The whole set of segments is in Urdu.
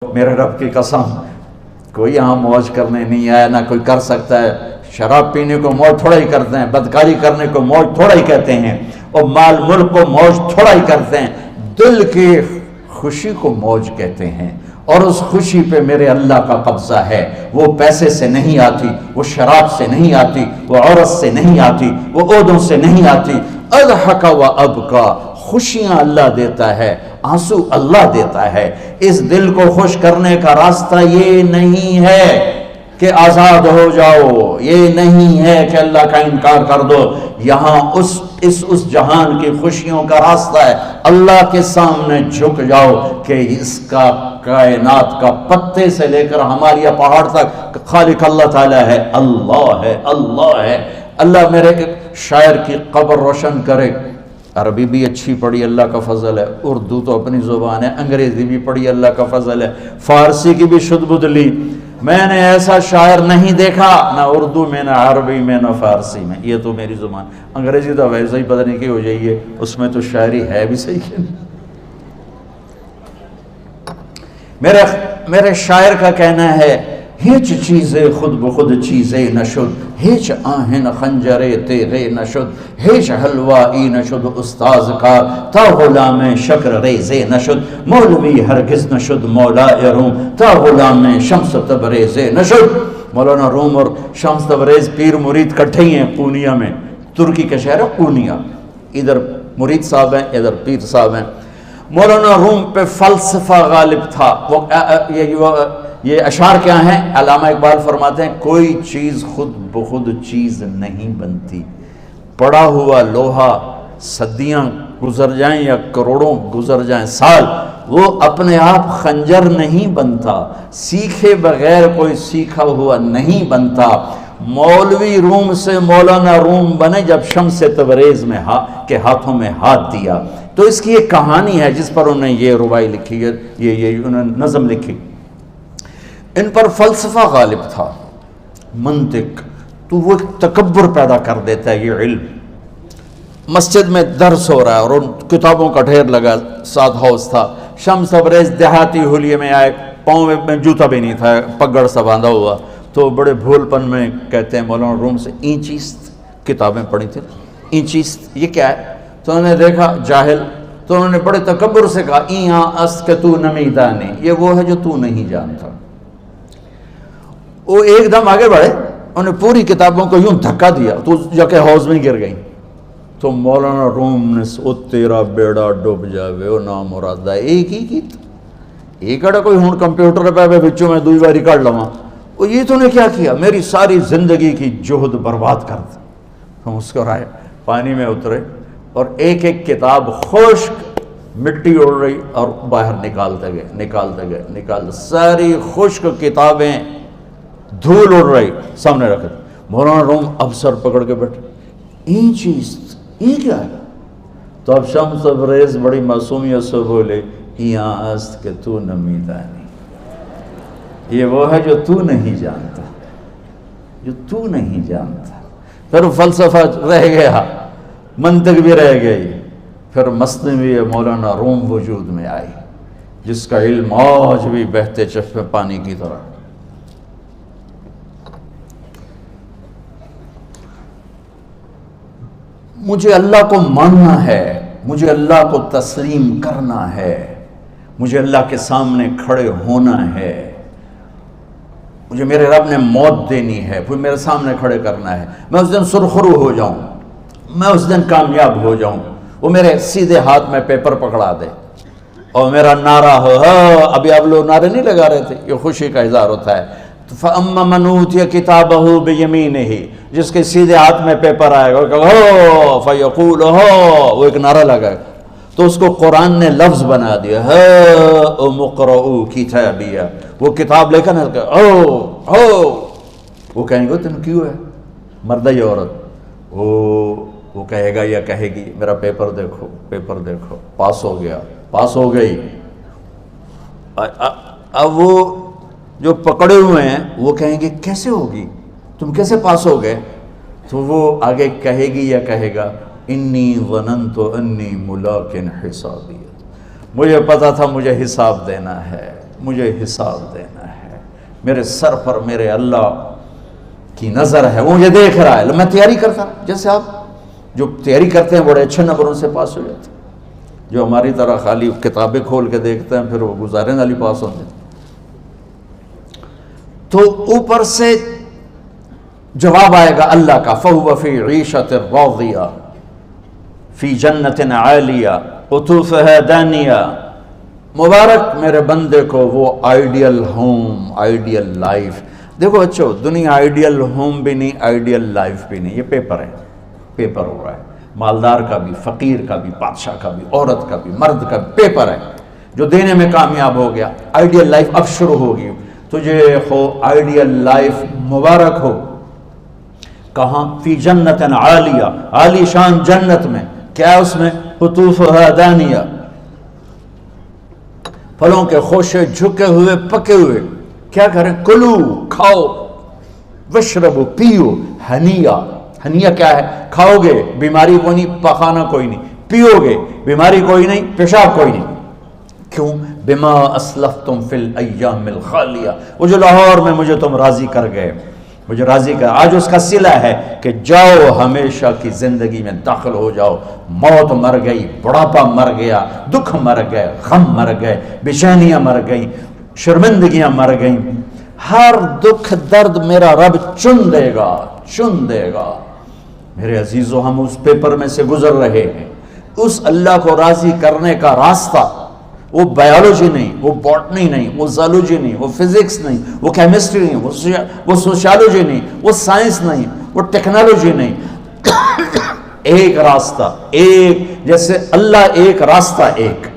میرے رب کی قسم کوئی یہاں موج کرنے نہیں آیا، نہ کوئی کر سکتا ہے۔ شراب پینے کو موج تھوڑا ہی کرتے ہیں، بدکاری کرنے کو موج تھوڑا ہی کہتے ہیں، اور مال ملک کو موج تھوڑا ہی کرتے ہیں، دل کی خوشی کو موج کہتے ہیں۔ اور اس خوشی پہ میرے اللہ کا قبضہ ہے، وہ پیسے سے نہیں آتی، وہ شراب سے نہیں آتی، وہ عورت سے نہیں آتی، وہ عہدوں سے نہیں آتی۔ اضحک و ابکا، خوشیاں اللہ دیتا ہے، آنسو اللہ دیتا ہے۔ اس دل کو خوش کرنے کا راستہ یہ نہیں ہے کہ آزاد ہو جاؤ، یہ نہیں ہے کہ اللہ کا انکار کر دو۔ یہاں اس جہان کی خوشیوں کا راستہ ہے، اللہ کے سامنے جھک جاؤ کہ اس کا کائنات کا پتے سے لے کر ہمارے پہاڑ تک خالق اللہ تعالیٰ ہے، اللہ ہے، اللہ ہے۔ اللہ میرے شاعر کی قبر روشن کرے۔ عربی بھی اچھی پڑھی، اللہ کا فضل ہے، اردو تو اپنی زبان ہے، انگریزی بھی پڑھی، اللہ کا فضل ہے، فارسی کی بھی شد بد لی۔ میں نے ایسا شاعر نہیں دیکھا، نہ اردو میں، نہ عربی میں، نہ فارسی میں، یہ تو میری زبان۔ انگریزی تو ویسے ہی پتہ نہیں کی ہو جائیے، اس میں تو شاعری ہے بھی صحیح ہے۔ میرے شاعر کا کہنا ہے، ہیچ چیزیں خود بخود چیزیں نشد، ہیچ آہن خنجرے تیغے نشد، ہیچ حلوائی نشد استاذ کا، تا غلام شکر ریزے نشد، مولوی ہرگز نشد مولا روم، تا غلام شمس تبریز نشد۔ مولانا روم اور شمس تبریز پیر مرید کٹھے ہی ہیں پونیا میں، ترکی کا شہر ہے پونیا، ادھر مرید صاحب ہیں، ادھر پیر صاحب ہیں۔ مولانا روم پہ فلسفہ غالب تھا۔ یہ اشعار کیا ہیں؟ علامہ اقبال فرماتے ہیں، کوئی چیز خود بخود چیز نہیں بنتی، پڑا ہوا لوہا صدیاں گزر جائیں یا کروڑوں گزر جائیں سال، وہ اپنے آپ خنجر نہیں بنتا، سیکھے بغیر کوئی سیکھا ہوا نہیں بنتا۔ مولوی روم سے مولانا روم بنے جب شمس تبریز میں کے ہاتھوں میں ہاتھ دیا۔ تو اس کی ایک کہانی ہے جس پر انہوں نے یہ ربائی لکھی ہے، یہ انہوں نے نظم لکھی۔ ان پر فلسفہ غالب تھا، منطق، تو وہ تکبر پیدا کر دیتا ہے یہ علم۔ مسجد میں درس ہو رہا ہے اور ان کتابوں کا ڈھیر لگا، ساتھ ہاؤس تھا۔ شمس تبریز دیہاتی حلیے میں آئے، پاؤں میں جوتا بھی نہیں تھا، پگڑ سا باندھا ہوا، تو بڑے بھول پن میں کہتے ہیں مولانا روم سے، اینچیست کتابیں پڑھی تھیں، اینچیست یہ کیا ہے؟ تو انہوں نے دیکھا جاہل، تو انہوں نے بڑے تکبر سے کہا، ایہاں اس کہ تو نمیدانی، یہ وہ ہے جو تو نہیں جانتا۔ وہ ایک دم آگے بڑھے، انہوں نے پوری کتابوں کو یوں دھکا دیا تو جا کے حوض میں گر گئی۔ تو مولانا روم نے او تیرا بیڑا ڈوب جاوے او نام مرادہ، ایک ہی کی ایک اڑا کوئی ہون کمپیوٹر پہ بچوں میں دوئی باری کر لواں، وہ یہ تو نے کیا کیا، میری ساری زندگی کی جہد برباد کر دی۔ ہم مسکرائے، پانی میں اترے اور ایک ایک کتاب خشک مٹی اڑ رہی اور باہر نکالتے گئے، ساری خشک کتابیں دھول اڑ رہی سامنے رکھے۔ مولانا روم اب سر پکڑ کے بیٹھے، این چیز یہ کیا ہے؟ تو اب شمس تبریز بڑی معصومیت سے بولے، یہاں است کہ تو نمیدانی، یہ وہ ہے جو تو نہیں جانتا، جو تو نہیں جانتا۔ پھر فلسفہ رہ گیا، منطق بھی رہ گئی، پھر مثنوی مولانا روم وجود میں آئی، جس کا علم آج بھی بہتے چشمے پانی کی طرح۔ مجھے اللہ کو ماننا ہے، مجھے اللہ کو تسلیم کرنا ہے، مجھے اللہ کے سامنے کھڑے ہونا ہے، مجھے میرے رب نے موت دینی ہے، پھر میرے سامنے کھڑے کرنا ہے، میں اس دن سرخرو ہو جاؤں، میں اس دن کامیاب ہو جاؤں، وہ میرے سیدھے ہاتھ میں پیپر پکڑا دے اور میرا نعرہ ہو، ابھی آپ لوگ نعرے نہیں لگا رہے تھے، یہ خوشی کا اظہار ہوتا ہے۔ فَأَمَّا مَنْ أُوتِيَ كِتَابَهُ بِيَمِينِهِ، جس کے سیدھے ہاتھ میں پیپر آئے گا، فَيَقُولُ وہ ایک نعرہ لگائے گا، تو اس کو قرآن نے لفظ بنا دیا، هَاؤْمُ اقْرَءُوا كِتَابِيَهْ، وہ کتاب لے کر وہ کہیں گے تم کیوں ہے، مرد یا عورت، وہ کہے گا یا کہے گی، میرا پیپر دیکھو، پیپر دیکھو، پاس ہو گیا، پاس ہو گئی۔ اب وہ جو پکڑے ہوئے ہیں وہ کہیں گے کیسے ہوگی، تم کیسے پاس ہو گئے؟ تو وہ آگے کہے گی یا کہے گا، انی ظننت انی ملاق حسابی، مجھے پتا تھا مجھے حساب دینا ہے، مجھے حساب دینا ہے، میرے سر پر میرے اللہ کی نظر ہے، وہ مجھے دیکھ رہا ہے۔ میں تیاری کرتا ہوں، جیسے آپ جو تیاری کرتے ہیں بڑے اچھے نمبروں سے پاس ہو جاتے ہیں، جو ہماری طرح خالی کتابیں کھول کے دیکھتے ہیں پھر وہ گزارے والی پاس ہوتے ہیں۔ تو اوپر سے جواب آئے گا اللہ کا، فَهُوَ فِي عِيشَةٍ رَاضِيَةٍ فِي جَنَّةٍ عَالِيَةٍ قُطُوفُهَا دَانِيَةٌ۔ مبارک میرے بندے کو وہ آئیڈیل ہوم، آئیڈیل لائف۔ دیکھو بچو، دنیا آئیڈیل ہوم بھی نہیں، آئیڈیل لائف بھی نہیں، یہ پیپر ہے، پیپر ہو رہا ہے، مالدار کا بھی، فقیر کا بھی، بادشاہ کا بھی، عورت کا بھی، مرد کا بھی پیپر ہے۔ جو دینے میں کامیاب ہو گیا، آئیڈیل لائف اب شروع ہوگی۔ تجھے ہو آئیڈیل لائف مبارک ہو۔ کہاں؟ فی جنت عالیہ، عالی شان جنت میں، کیا اس میں؟ قطوفها دانیہ، پھلوں کے خوشے جھکے ہوئے پکے ہوئے۔ کیا کریں؟ کلو، کھاؤ، وشربو، پیو، ہنیا۔ ہنیا کیا ہے؟ کھاؤ گے بیماری کوئی نہیں، پخانا کوئی نہیں، پیو گے بیماری کوئی نہیں، پیشاب کوئی نہیں۔ کیوں؟ بما اسلفتم فی الایام الخالیہ، وہ جو لاہور میں مجھے تم راضی کر گئے، مجھے راضی کر، آج اس کا صلہ ہے کہ جاؤ ہمیشہ کی زندگی میں داخل ہو جاؤ۔ موت مر گئی، بڑھاپا مر گیا، دکھ مر گئے، غم مر گئے، بے چینیاں مر گئیں، شرمندگیاں مر گئیں۔ ہر دکھ درد میرا رب چن دے گا، چن دے گا۔ میرے عزیزو، ہم اس پیپر میں سے گزر رہے ہیں۔ اس اللہ کو راضی کرنے کا راستہ، وہ بایولوجی نہیں، وہ باٹنی نہیں، وہ زالوجی نہیں، وہ فزکس نہیں، وہ کیمسٹری نہیں، وہ سوشیالوجی نہیں، وہ سائنس نہیں، وہ ٹیکنالوجی نہیں۔ ایک راستہ، ایک، جیسے اللہ ایک، راستہ ایک،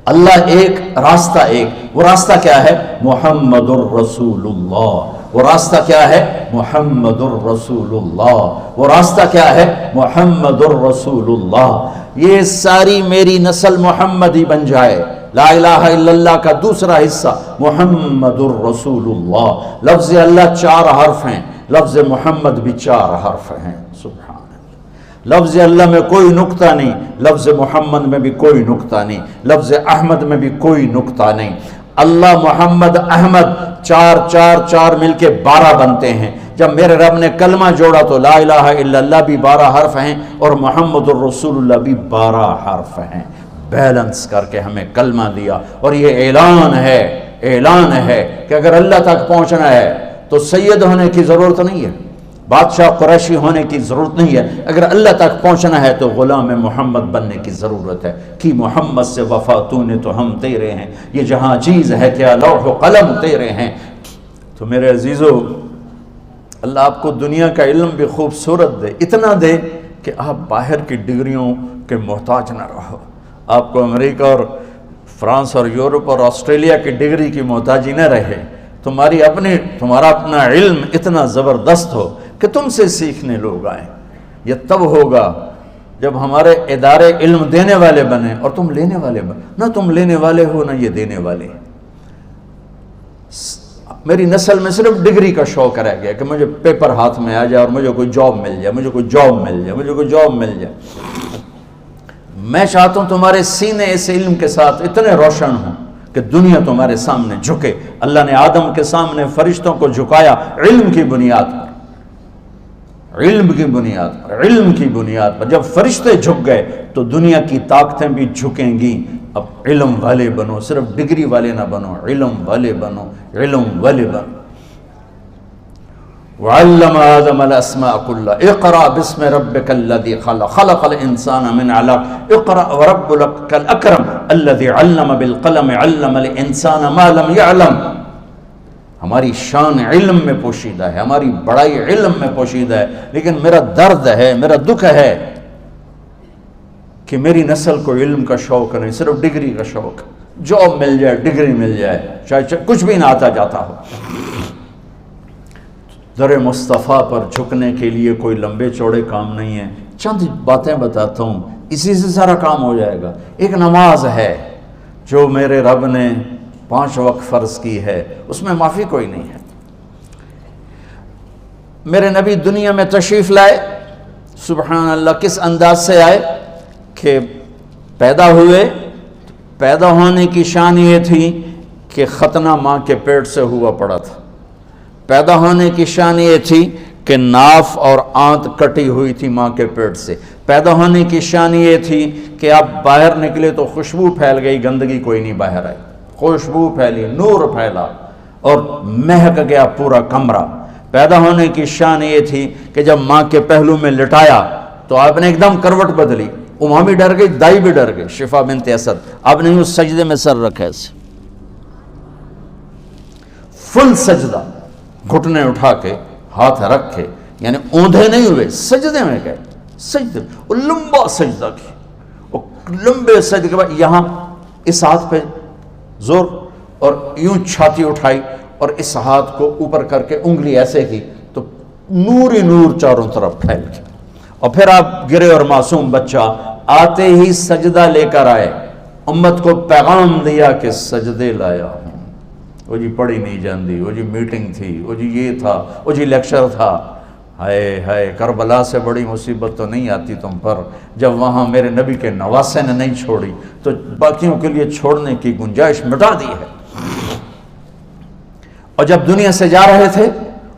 اللہ ایک، راستہ ایک۔ وہ راستہ کیا ہے؟ محمد الرسول اللہ۔ وہ راستہ کیا ہے؟ محمد الرسول اللہ۔ وہ راستہ کیا ہے؟ محمد الرسول اللہ۔ یہ ساری میری نسل محمدی بن جائے۔ لا الہ الا اللہ کا دوسرا حصہ محمد الرسول اللہ۔ لفظ اللہ 4 حرف ہیں، لفظ محمد بھی 4 حرف ہیں۔ سبحان اللہ۔ لفظ اللہ میں کوئی نقطہ نہیں، لفظ محمد میں بھی کوئی نقطہ نہیں، لفظ احمد میں بھی کوئی نقطہ نہیں۔ اللہ، محمد، احمد، 4 4 4 مل کے 12 بنتے ہیں۔ جب میرے رب نے کلمہ جوڑا تو لا الہ الا اللہ بھی 12 حرف ہیں اور محمد الرسول اللہ بھی 12 حرف ہیں۔ بیلنس کر کے ہمیں کلمہ دیا، اور یہ اعلان ہے، اعلان ہے کہ اگر اللہ تک پہنچنا ہے تو سید ہونے کی ضرورت نہیں ہے، بادشاہ قریشی ہونے کی ضرورت نہیں ہے۔ اگر اللہ تک پہنچنا ہے تو غلام محمد بننے کی ضرورت ہے۔ کہ محمد سے وفا تو نے تو ہم تیرے ہیں، یہ جہاں چیز ہے کیا لوح و قلم تیرے ہیں۔ تو میرے عزیزو، اللہ آپ کو دنیا کا علم بھی خوبصورت دے، اتنا دے کہ آپ باہر کی ڈگریوں کے محتاج نہ رہو، آپ کو امریکہ اور فرانس اور یورپ اور آسٹریلیا کی ڈگری کی محتاجی نہ رہے، تمہارا اپنا علم اتنا زبردست ہو کہ تم سے سیکھنے لوگ آئیں۔ یہ تب ہوگا جب ہمارے ادارے علم دینے والے بنے اور تم لینے والے بنے، نہ تم لینے والے ہو نہ یہ دینے والے۔ میری نسل میں صرف ڈگری کا شوق رہ گیا کہ مجھے پیپر ہاتھ میں آ جائے اور مجھے کوئی جاب مل جائے، مجھے کوئی جاب مل جائے، مجھے کوئی جاب مل جائے۔ میں چاہتا ہوں تمہارے سینے اس علم کے ساتھ اتنے روشن ہوں کہ دنیا تمہارے سامنے جھکے۔ اللہ نے آدم کے سامنے فرشتوں کو جھکایا علم کی بنیاد پر، علم کی بنیاد پر، علم کی بنیاد پر۔ جب فرشتے جھک گئے تو دنیا کی طاقتیں بھی جھکیں گی۔ اب علم والے بنو، صرف ڈگری والے نہ بنو، علم والے بنو، علم والے بنو۔ وعلم آدم الاسماء كلها اقرأ باسم ربك الذي خلق خلق الانسان من علق اقرأ وربك الاكرم الذي علم بالقلم علم الانسان ما لم يعلم۔ ہماری شان علم میں پوشیدہ ہے، ہماری بڑائی علم میں پوشیدہ ہے، لیکن میرا درد ہے، میرا دکھ ہے کہ میری نسل کو علم کا شوق نہیں، صرف ڈگری کا شوق۔ جاب مل جائے، ڈگری مل جائے، چاہے کچھ بھی نہ آتا جاتا ہو۔ در مصطفیٰ پر جھکنے کے لیے کوئی لمبے چوڑے کام نہیں ہیں، چند باتیں بتاتا ہوں، اسی سے سارا کام ہو جائے گا۔ ایک نماز ہے جو میرے رب نے 5 وقت فرض کی ہے، اس میں معافی کوئی نہیں ہے۔ میرے نبی دنیا میں تشریف لائے، سبحان اللہ، کس انداز سے آئے کہ پیدا ہوئے، پیدا ہونے کی شان یہ تھی کہ ختنہ ماں کے پیٹ سے ہوا پڑا تھا. پیدا ہونے کی شان یہ تھی کہ ناف اور آنت کٹی ہوئی تھی ماں کے پیٹ سے. پیدا ہونے کی شان یہ تھی کہ آپ باہر نکلے تو خوشبو پھیل گئی, گندگی کوئی نہیں باہر آئی, خوشبو پھیلی, نور پھیلا اور مہک گیا پورا کمرہ. پیدا ہونے کی شان یہ تھی کہ جب ماں کے پہلو میں لٹایا تو آپ نے ایک دم کروٹ بدلی. ماں بھی ڈر گئی, دائی بھی ڈر گئی, شفا بنت اسد. آپ نے اس سجدے میں سر رکھا ایسے فل سجدہ, گھٹنے اٹھا کے ہاتھ رکھ کے, یعنی اوندھے نہیں ہوئے, سجدے میں گئے. سجدے اور لمبا سجدہ کی, اور لمبے سجدے کے بعد یہاں اس ہاتھ پہ زور اور یوں چھاتی اٹھائی اور اس ہاتھ کو اوپر کر کے انگلی ایسے کی تو نور ہی نور چاروں طرف پھیل گیا. اور پھر آپ گرے اور معصوم بچہ آتے ہی سجدہ لے کر آئے, امت کو پیغام دیا کہ سجدے لایا ہوں. وہ جی پڑھی نہیں جاندی, وہ جی میٹنگ تھی, وہ جی یہ تھا, وہ جی لیکچر تھا. ہائے ہائے, کربلا سے بڑی مصیبت تو نہیں آتی تم پر جب وہاں میرے نبی کے نواسے نے نہیں چھوڑی تو باقیوں کے لیے چھوڑنے کی گنجائش مٹا دی ہے. اور جب دنیا سے جا رہے تھے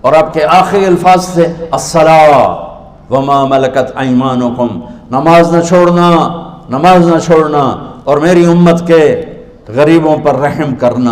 اور آپ کے آخری الفاظ تھے الصلاۃ وما ملکت ایمانکم, نماز نہ چھوڑنا, نماز نہ چھوڑنا, اور میری امت کے غریبوں پر رحم کرنا.